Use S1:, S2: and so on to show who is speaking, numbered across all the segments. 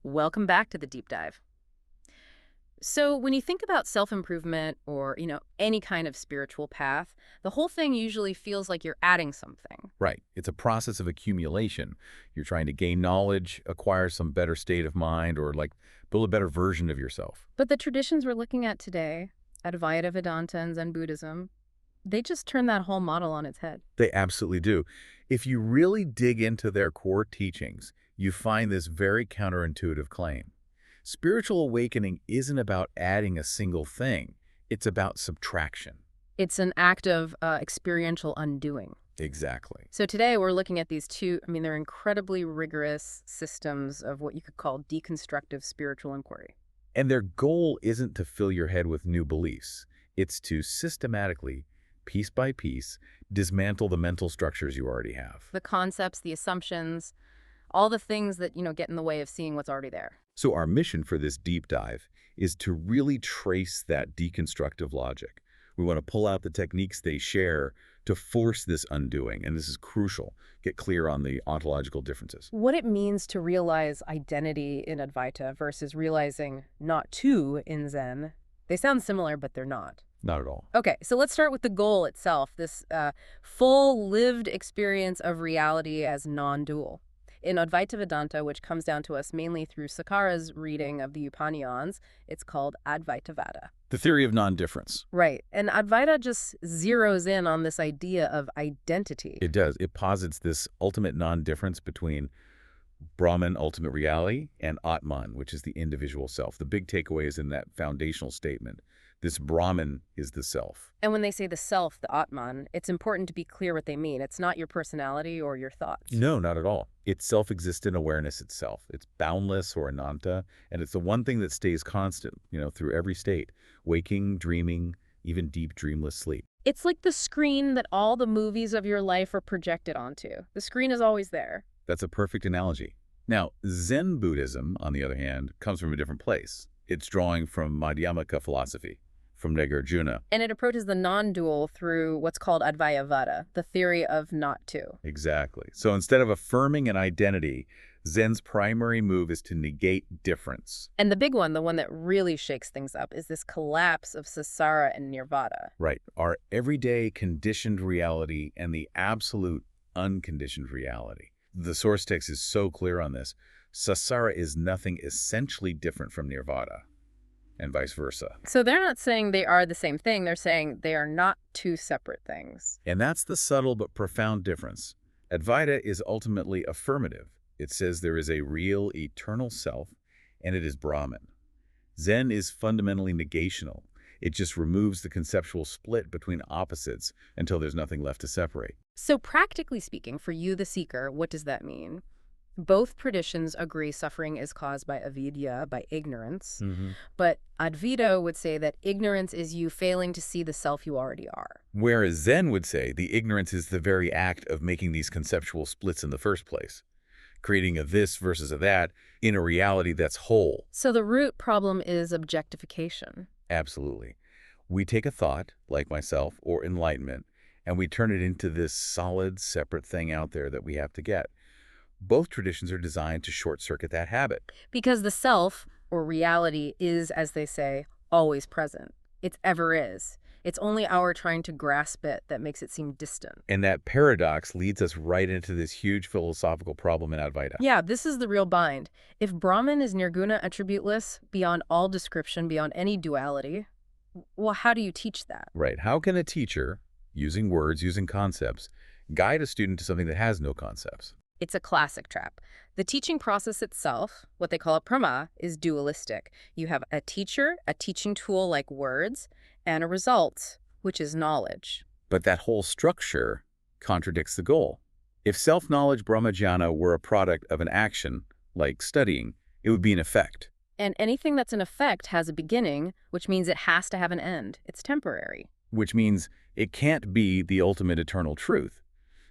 S1: Welcome back to the deep dive. So when you think about self-improvement or, any kind of spiritual path, the whole thing usually feels like you're adding something.
S2: Right. It's a process of accumulation. You're trying to gain knowledge, acquire some better state of mind, or build a better version of yourself.
S1: But the traditions we're looking at today, Advaita, Vedanta, and Zen Buddhism, they just turn that whole model on its head.
S2: They absolutely do. If you really dig into their core teachings, you find this very counterintuitive claim. Spiritual awakening isn't about adding a single thing. It's about subtraction.
S1: It's an act of experiential undoing.
S2: Exactly.
S1: So today we're looking at these two, they're incredibly rigorous systems of what you could call deconstructive spiritual inquiry.
S2: And their goal isn't to fill your head with new beliefs. It's to systematically, piece by piece, dismantle the mental structures you already have.
S1: The concepts, the assumptions, all the things that, get in the way of seeing what's already there.
S2: So our mission for this deep dive is to really trace that deconstructive logic. We want to pull out the techniques they share to force this undoing, and this is crucial. Get clear on the ontological differences.
S1: What it means to realize identity in Advaita versus realizing not two in Zen. They sound similar, but they're not.
S2: Not at all.
S1: Okay, so let's start with the goal itself, this full lived experience of reality as non-dual. In Advaita Vedanta, which comes down to us mainly through Sankara's reading of the Upanishads, it's called Advaitavada.
S2: The theory of non-difference.
S1: Right, and Advaita just zeroes in on this idea of identity.
S2: It does. It posits this ultimate non-difference between Brahman, ultimate reality, and Atman, which is the individual self. The big takeaway is in that foundational statement. This Brahman is the self.
S1: And when they say the self, the Atman, it's important to be clear what they mean. It's not your personality or your thoughts.
S2: No, not at all. It's self-existent awareness itself. It's boundless or ananta, and it's the one thing that stays constant, through every state, waking, dreaming, even deep dreamless sleep.
S1: It's like the screen that all the movies of your life are projected onto. The screen is always there.
S2: That's a perfect analogy. Now, Zen Buddhism, on the other hand, comes from a different place. It's drawing from Madhyamaka philosophy, from Nagarjuna.
S1: And it approaches the non-dual through what's called Advaita, the theory of not two.
S2: Exactly. So instead of affirming an identity, Zen's primary move is to negate difference.
S1: And the big one, the one that really shakes things up, is this collapse of samsara and nirvana.
S2: Right. Our everyday conditioned reality and the absolute unconditioned reality. The source text is so clear on this. Samsara is nothing essentially different from nirvana, and vice versa.
S1: So they're not saying they are the same thing. They're saying they are not two separate things.
S2: And that's the subtle but profound difference. Advaita is ultimately affirmative. It says there is a real, eternal self, and it is Brahman. Zen is fundamentally negational. It just removes the conceptual split between opposites until there's nothing left to separate.
S1: So practically speaking, for you, the seeker, what does that mean? Both traditions agree suffering is caused by avidya, by ignorance. But Advaita would say that ignorance is you failing to see the self you already are.
S2: Whereas Zen would say the ignorance is the very act of making these conceptual splits in the first place, creating a this versus a that in a reality that's whole.
S1: So the root problem is objectification.
S2: Absolutely. We take a thought, like myself, or enlightenment, and we turn it into this solid, separate thing out there that we have to get. Both traditions are designed to short-circuit that habit.
S1: Because the self, or reality, is, as they say, always present. It ever is. It's only our trying to grasp it that makes it seem distant.
S2: And that paradox leads us right into this huge philosophical problem in Advaita.
S1: Yeah, this is the real bind. If Brahman is nirguna attributeless, beyond all description, beyond any duality, well, how do you teach that?
S2: Right. How can a teacher, using words, using concepts, guide a student to something that has no concepts?
S1: It's a classic trap. The teaching process itself, what they call a prama, is dualistic. You have a teacher, a teaching tool like words, and a result, which is knowledge.
S2: But that whole structure contradicts the goal. If self-knowledge brahmajnana were a product of an action, like studying, it would be an effect.
S1: And anything that's an effect has a beginning, which means it has to have an end. It's temporary.
S2: Which means it can't be the ultimate eternal truth.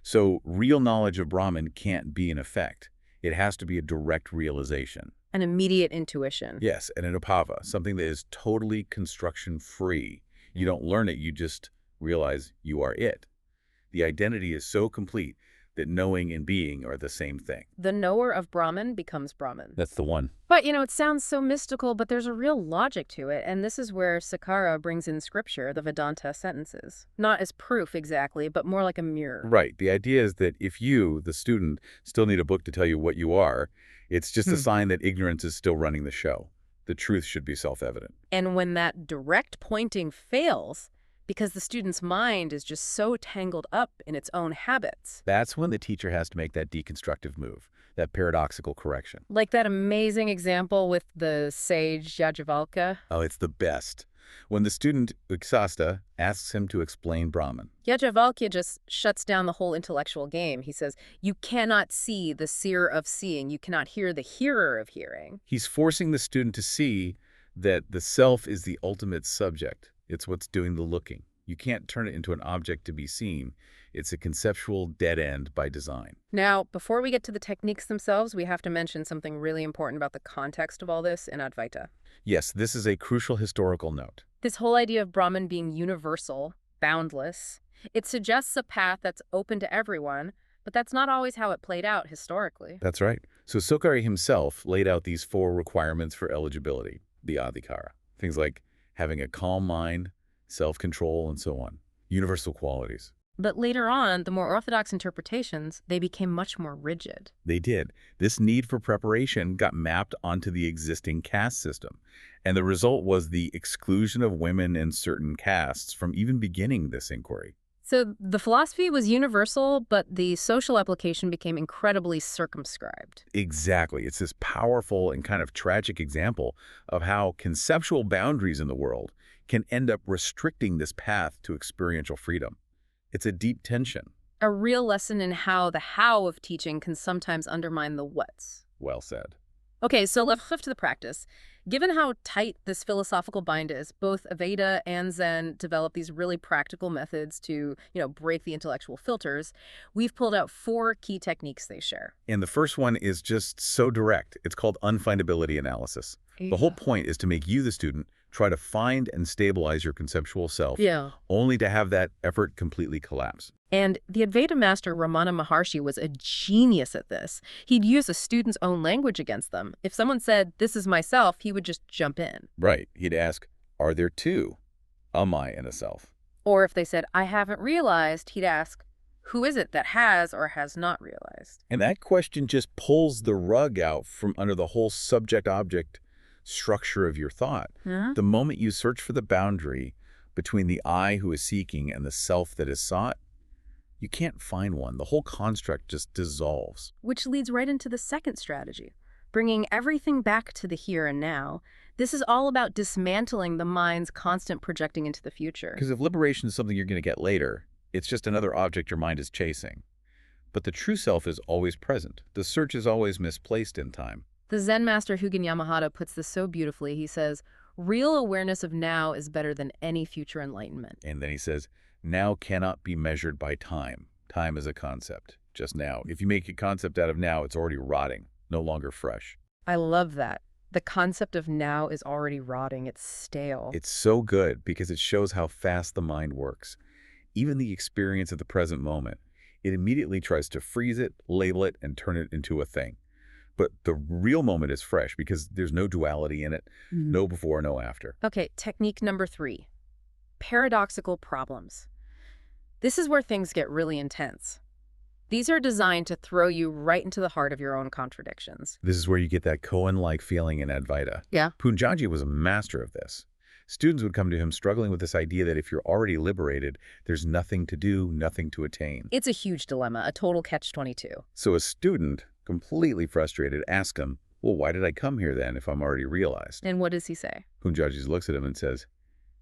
S2: So real knowledge of Brahman can't be an effect. It has to be a direct realization.
S1: An immediate intuition.
S2: Yes, and an upava, something that is totally construction-free. You don't learn it, you just realize you are it. The identity is so complete that knowing and being are the same thing.
S1: The knower of Brahman becomes Brahman.
S2: That's the one.
S1: But, it sounds so mystical, but there's a real logic to it, and this is where Sakkara brings in scripture, the Vedanta sentences. Not as proof exactly, but more like a mirror.
S2: Right. The idea is that if you, the student, still need a book to tell you what you are, it's just a sign that ignorance is still running the show. The truth should be self-evident.
S1: And when that direct pointing fails, because the student's mind is just so tangled up in its own habits.
S2: That's when the teacher has to make that deconstructive move, that paradoxical correction.
S1: Like that amazing example with the sage Yajavalkya.
S2: Oh, it's the best. When the student, Uksasta, asks him to explain Brahman.
S1: Yajavalkya just shuts down the whole intellectual game. He says, you cannot see the seer of seeing. You cannot hear the hearer of hearing.
S2: He's forcing the student to see that the self is the ultimate subject. It's what's doing the looking. You can't turn it into an object to be seen. It's a conceptual dead end by design.
S1: Now, before we get to the techniques themselves, we have to mention something really important about the context of all this in Advaita.
S2: Yes, this is a crucial historical note.
S1: This whole idea of Brahman being universal, boundless, it suggests a path that's open to everyone, but that's not always how it played out historically.
S2: That's right. So Sakkara himself laid out these 4 requirements for eligibility, the adhikara. Things like having a calm mind, self-control, and so on. Universal qualities.
S1: But later on, the more orthodox interpretations, they became much more rigid.
S2: They did. This need for preparation got mapped onto the existing caste system. And the result was the exclusion of women in certain castes from even beginning this inquiry.
S1: So the philosophy was universal, but the social application became incredibly circumscribed.
S2: Exactly. It's this powerful and kind of tragic example of how conceptual boundaries in the world can end up restricting this path to experiential freedom. It's a deep tension.
S1: A real lesson in how the how of teaching can sometimes undermine the what's.
S2: Well said.
S1: Okay, so let's shift to the practice. Given how tight this philosophical bind is, both Advaita and Zen develop these really practical methods to, break the intellectual filters. We've pulled out 4 key techniques they share.
S2: And the first one is just so direct. It's called unfindability analysis.
S1: Yeah.
S2: The whole point is to make you, the student, try to find and stabilize your conceptual self, only to have that effort completely collapse.
S1: And the Advaita master Ramana Maharshi was a genius at this. He'd use a student's own language against them. If someone said, "This is myself," he would just jump in.
S2: Right. He'd ask, are there 2? A I and a self?
S1: Or if they said, "I haven't realized," he'd ask, "Who is it that has or has not realized?"
S2: And that question just pulls the rug out from under the whole subject-object structure of your thought. The moment you search for the boundary between the I who is seeking and the self that is sought, you can't find one. The whole construct just dissolves.
S1: Which leads right into the second strategy, bringing everything back to the here and now. This is all about dismantling the mind's constant projecting into the future.
S2: Because if liberation is something you're going to get later, it's just another object your mind is chasing. But the true self is always present. The search is always misplaced in time.
S1: The Zen master Hugen Yamahata puts this so beautifully. He says, real awareness of now is better than any future enlightenment.
S2: And then he says, now cannot be measured by time. Time is a concept, just now. If you make a concept out of now, it's already rotting, no longer fresh.
S1: I love that. The concept of now is already rotting. It's stale.
S2: It's so good because it shows how fast the mind works. Even the experience of the present moment, it immediately tries to freeze it, label it, and turn it into a thing. But the real moment is fresh because there's no duality in it, no before, no after.
S1: Okay, technique number 3, paradoxical problems. This is where things get really intense. These are designed to throw you right into the heart of your own contradictions.
S2: This is where you get that koan-like feeling in Advaita.
S1: Yeah.
S2: Punjaji was a master of this. Students would come to him struggling with this idea that if you're already liberated, there's nothing to do, nothing to attain.
S1: It's a huge dilemma, a total catch-22.
S2: So a student, completely frustrated, asks him, well, why did I come here then if I'm already realized?
S1: And what does he say?
S2: Punjaji looks at him and says,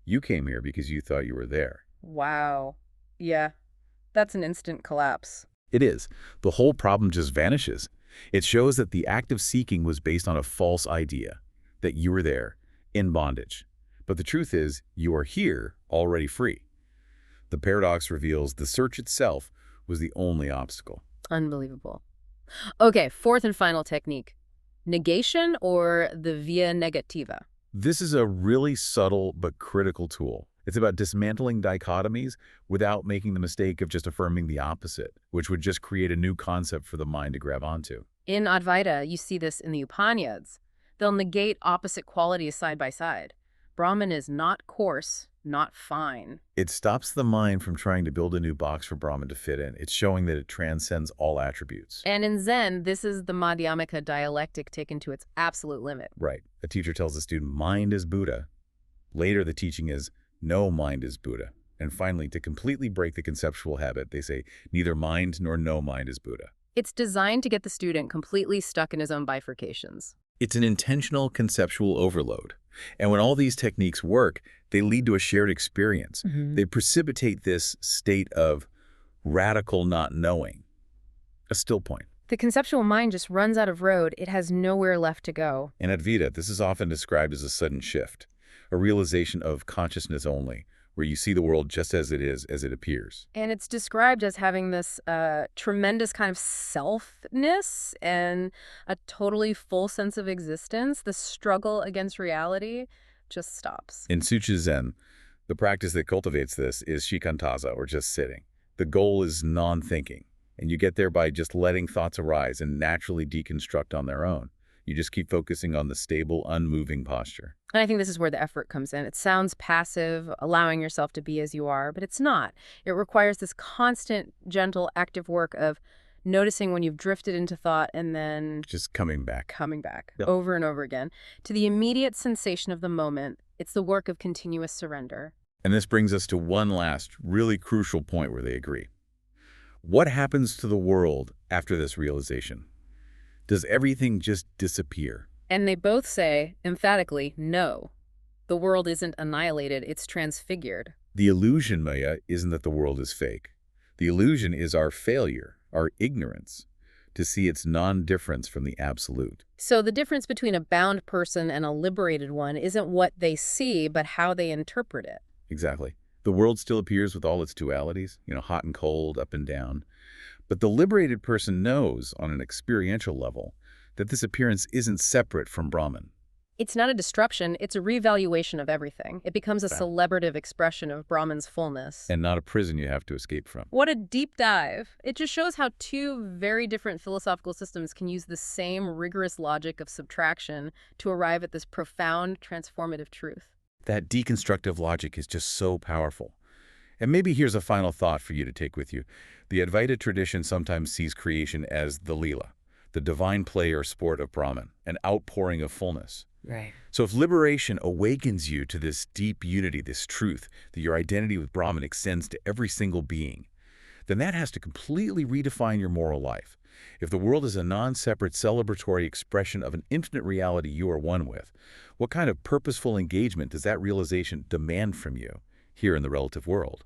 S2: you came here because you thought you were there.
S1: Wow. Yeah, that's an instant collapse.
S2: It is. The whole problem just vanishes. It shows that the act of seeking was based on a false idea, that you were there, in bondage. But the truth is, you are here, already free. The paradox reveals the search itself was the only obstacle.
S1: Unbelievable. Okay, 4th and final technique. Negation or the via negativa.
S2: This is a really subtle but critical tool. It's about dismantling dichotomies without making the mistake of just affirming the opposite, which would just create a new concept for the mind to grab onto.
S1: In Advaita, you see this in the Upanishads. They'll negate opposite qualities side by side. Brahman is not coarse, not fine.
S2: It stops the mind from trying to build a new box for Brahman to fit in. It's showing that it transcends all attributes.
S1: And in Zen, this is the Madhyamaka dialectic taken to its absolute limit.
S2: Right. A teacher tells a student, mind is Buddha. Later, the teaching is, no mind is Buddha. And finally, to completely break the conceptual habit, they say, neither mind nor no mind is Buddha.
S1: It's designed to get the student completely stuck in his own bifurcations.
S2: It's an intentional conceptual overload. And when all these techniques work, they lead to a shared experience. They precipitate this state of radical not knowing, a still point.
S1: The conceptual mind just runs out of road. It has nowhere left to go.
S2: In Advaita, this is often described as a sudden shift, a realization of consciousness only, where you see the world just as it is, as it appears.
S1: And it's described as having this tremendous kind of selfness and a totally full sense of existence. The struggle against reality just stops.
S2: In Suchi Zen, the practice that cultivates this is shikantaza, or just sitting. The goal is non-thinking, and you get there by just letting thoughts arise and naturally deconstruct on their own. You just keep focusing on the stable, unmoving posture.
S1: And I think this is where the effort comes in. It sounds passive, allowing yourself to be as you are, but it's not. It requires this constant, gentle, active work of noticing when you've drifted into thought and then
S2: Just coming back. Yep.
S1: over and over again to the immediate sensation of the moment. It's the work of continuous surrender.
S2: And this brings us to one last, really crucial point where they agree. What happens to the world after this realization? Does everything just disappear?
S1: And they both say, emphatically, no. The world isn't annihilated, it's transfigured.
S2: The illusion, Maya, isn't that the world is fake. The illusion is our failure, our ignorance, to see its non-difference from the absolute.
S1: So the difference between a bound person and a liberated one isn't what they see, but how they interpret it.
S2: Exactly. The world still appears with all its dualities, hot and cold, up and down. But the liberated person knows, on an experiential level, that this appearance isn't separate from Brahman.
S1: It's not a disruption, it's a revaluation of everything. It becomes a celebrative expression of Brahman's fullness.
S2: And not a prison you have to escape from.
S1: What a deep dive. It just shows how two very different philosophical systems can use the same rigorous logic of subtraction to arrive at this profound, transformative truth.
S2: That deconstructive logic is just so powerful. And maybe here's a final thought for you to take with you. The Advaita tradition sometimes sees creation as the Leela, the divine play or sport of Brahman, an outpouring of fullness.
S1: Right.
S2: So if liberation awakens you to this deep unity, this truth, that your identity with Brahman extends to every single being, then that has to completely redefine your moral life. If the world is a non-separate celebratory expression of an infinite reality you are one with, what kind of purposeful engagement does that realization demand from you here in the relative world?